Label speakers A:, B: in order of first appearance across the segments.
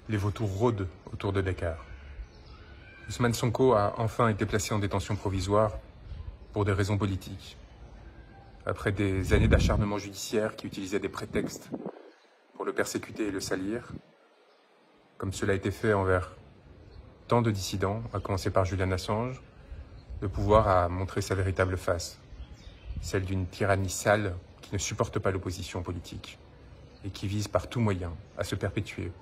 A: les vautours rôdent autour de Dakar. Ousmane Sonko a enfin été placé en détention provisoire pour des raisons politiques. Après des années d'acharnement judiciaire qui utilisaient des prétextes pour le persécuter et le salir, comme cela a été fait envers tant de dissidents, à commencer par Julian Assange, le pouvoir a montré sa véritable face, celle d'une tyrannie sale qui ne supporte pas l'opposition politique et qui vise par tout moyen à se perpétuer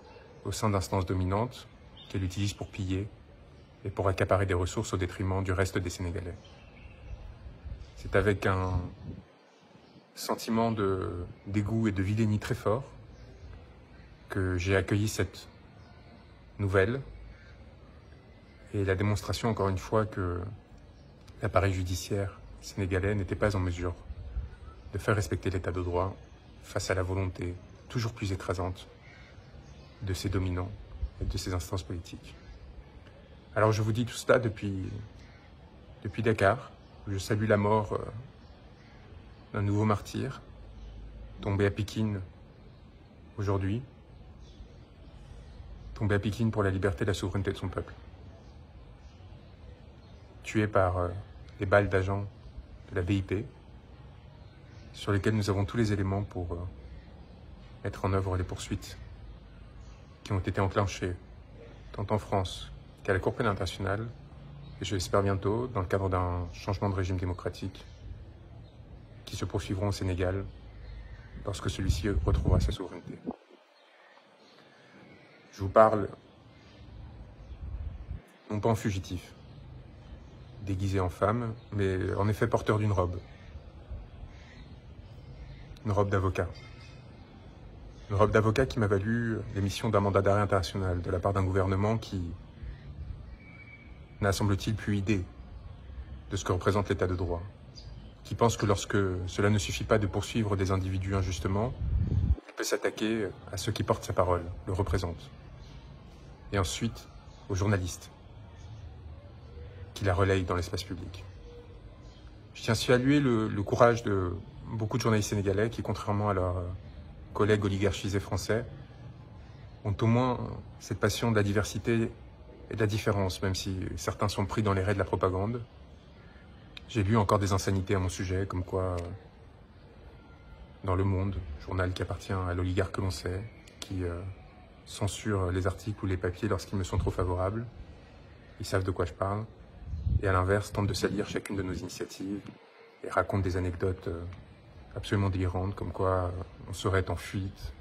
A: au sein d'instances dominantes qu'elle utilise pour piller et pour accaparer des ressources au détriment du reste des Sénégalais. C'est avec un sentiment de dégoût et de vilainie très fort que j'ai accueilli cette nouvelle et la démonstration, encore une fois, que l'appareil judiciaire sénégalais n'était pas en mesure de faire respecter l'état de droit face à la volonté toujours plus écrasante de ses dominants et de ses instances politiques. Alors je vous dis tout cela depuis Dakar, où je salue la mort d'un nouveau martyr, tombé à Pikine aujourd'hui, tombé à Pikine pour la liberté et la souveraineté de son peuple. Tué par des balles d'agents de la BIP, sur lesquels nous avons tous les éléments pour mettre en œuvre les poursuites qui ont été enclenchées tant en France qu'à la Cour pénale internationale, et je l'espère bientôt, dans le cadre d'un changement de régime démocratique, qui se poursuivront au Sénégal lorsque celui-ci retrouvera sa souveraineté. Je vous parle non pas en fugitif, déguisé en femme, mais en effet porteur d'une robe. Une robe d'avocat. Une robe d'avocat qui m'a valu l'émission d'un mandat d'arrêt international de la part d'un gouvernement qui n'a, semble-t-il, plus idée de ce que représente l'état de droit, qui pense que lorsque cela ne suffit pas de poursuivre des individus injustement, il peut s'attaquer à ceux qui portent sa parole, le représentent, et ensuite aux journalistes qui la relayent dans l'espace public. Je tiens à saluer le courage de beaucoup de journalistes sénégalais qui, contrairement à leurs collègues oligarchisés français, ont au moins cette passion de la diversité et de la différence, même si certains sont pris dans les raies de la propagande. J'ai lu encore des insanités à mon sujet, comme quoi, dans Le Monde, journal qui appartient à l'oligarque que l'on sait, qui censure les articles ou les papiers lorsqu'ils me sont trop favorables, ils savent de quoi je parle, et à l'inverse, tente de salir chacune de nos initiatives et raconte des anecdotes absolument délirantes, comme quoi on serait en fuite,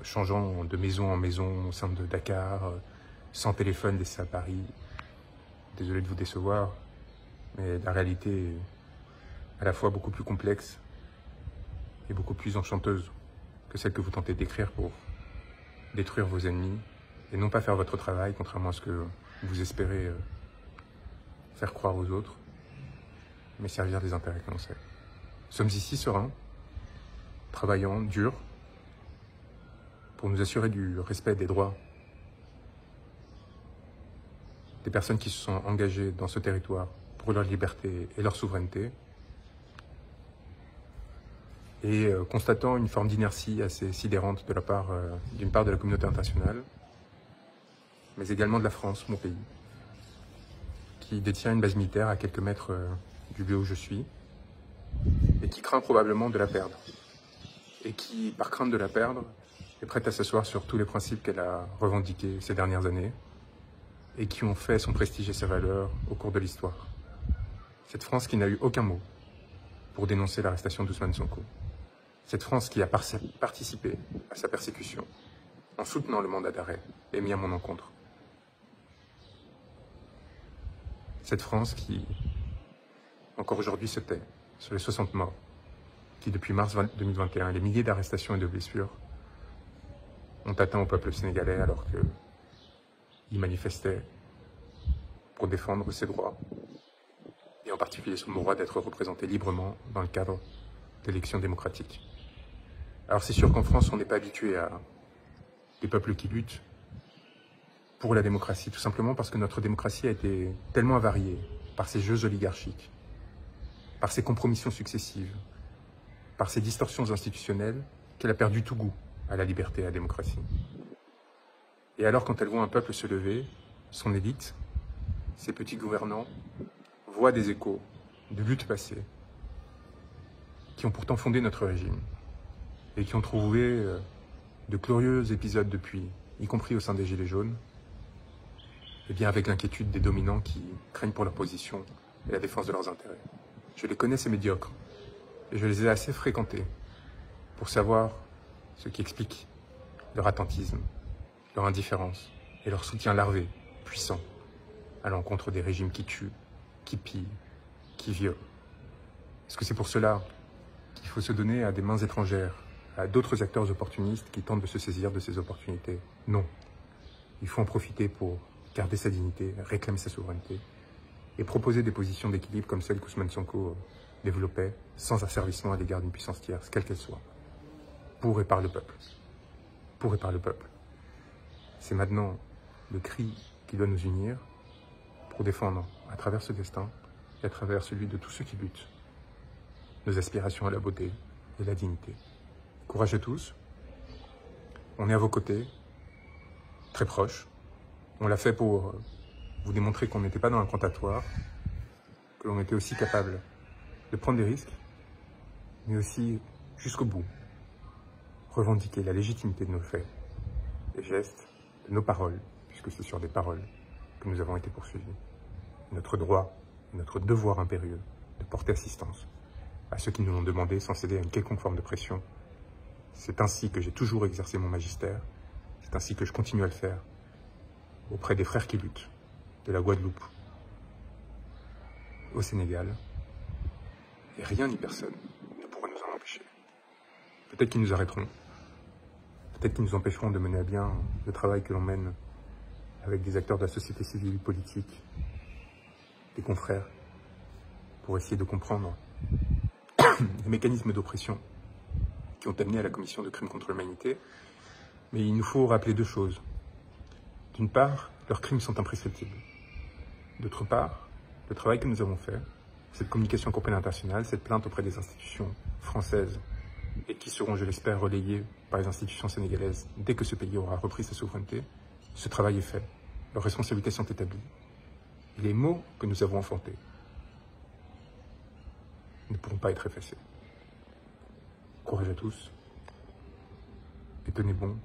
A: changeant de maison en maison au sein de Dakar, sans téléphone laissé à Paris. Désolé de vous décevoir, mais la réalité est à la fois beaucoup plus complexe et beaucoup plus enchanteuse que celle que vous tentez d'écrire pour détruire vos ennemis et non pas faire votre travail, contrairement à ce que vous espérez faire croire aux autres, mais servir des intérêts que l'on sait. Nous sommes ici sereins, travaillant, dur, pour nous assurer du respect des droits des personnes qui se sont engagées dans ce territoire pour leur liberté et leur souveraineté, et constatant une forme d'inertie assez sidérante de la part d'une part de la communauté internationale, mais également de la France, mon pays, qui détient une base militaire à quelques mètres du lieu où je suis, et qui craint probablement de la perdre, et qui, par crainte de la perdre, est prête à s'asseoir sur tous les principes qu'elle a revendiqués ces dernières années, et qui ont fait son prestige et ses valeurs au cours de l'histoire. Cette France qui n'a eu aucun mot pour dénoncer l'arrestation d'Ousmane Sonko. Cette France qui a participé à sa persécution en soutenant le mandat d'arrêt émis à mon encontre. Cette France qui, encore aujourd'hui, se tait sur les 60 morts, qui depuis mars 2021, les milliers d'arrestations et de blessures ont atteint au peuple sénégalais alors qu'il manifestait pour défendre ses droits, et en particulier son droit d'être représenté librement dans le cadre d'élections démocratiques. Alors c'est sûr qu'en France, on n'est pas habitué à des peuples qui luttent pour la démocratie, tout simplement parce que notre démocratie a été tellement avariée par ces jeux oligarchiques, par ces compromissions successives, par ces distorsions institutionnelles, qu'elle a perdu tout goût à la liberté et à la démocratie. Et alors, quand elles voient un peuple se lever, son élite, ses petits gouvernants, voient des échos de luttes passées, qui ont pourtant fondé notre régime, et qui ont trouvé de glorieux épisodes depuis, y compris au sein des Gilets jaunes, et bien avec l'inquiétude des dominants qui craignent pour leur position et la défense de leurs intérêts. Je les connais, ces médiocres, et je les ai assez fréquentés pour savoir ce qui explique leur attentisme, leur indifférence et leur soutien larvé, puissant, à l'encontre des régimes qui tuent, qui pillent, qui violent. Est-ce que c'est pour cela qu'il faut se donner à des mains étrangères, à d'autres acteurs opportunistes qui tentent de se saisir de ces opportunités? Non. Il faut en profiter pour garder sa dignité, réclamer sa souveraineté et proposer des positions d'équilibre comme celles qu'Ousmane Sonko développait, sans asservissement à l'égard d'une puissance tierce, quelle qu'elle soit, pour et par le peuple. Pour et par le peuple. C'est maintenant le cri qui doit nous unir pour défendre, à travers ce destin et à travers celui de tous ceux qui luttent, nos aspirations à la beauté et la dignité. Courage à tous. On est à vos côtés, très proches. On l'a fait pour vous démontrer qu'on n'était pas dans l'incantatoire, que l'on était aussi capable de prendre des risques, mais aussi, jusqu'au bout, revendiquer la légitimité de nos faits, des gestes, de nos paroles, puisque c'est sur des paroles que nous avons été poursuivis. Notre droit et notre devoir impérieux de porter assistance à ceux qui nous l'ont demandé sans céder à une quelconque forme de pression. C'est ainsi que j'ai toujours exercé mon magistère, c'est ainsi que je continue à le faire auprès des frères qui luttent, de la Guadeloupe au Sénégal, et rien ni personne ne pourra nous en empêcher. Peut-être qu'ils nous arrêteront, peut-être qu'ils nous empêcheront de mener à bien le travail que l'on mène avec des acteurs de la société civile, politique, des confrères, pour essayer de comprendre les mécanismes d'oppression qui ont amené à la commission de crimes contre l'humanité. Mais il nous faut rappeler deux choses. D'une part, leurs crimes sont imprescriptibles. D'autre part, le travail que nous avons fait, cette communication auprès internationale, cette plainte auprès des institutions françaises et qui seront, je l'espère, relayées par les institutions sénégalaises dès que ce pays aura repris sa souveraineté, ce travail est fait. Leurs responsabilités sont établies. Et les mots que nous avons enfantés ne pourront pas être effacés. Courage à tous et tenez bon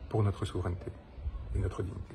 A: pour notre souveraineté et notre dignité.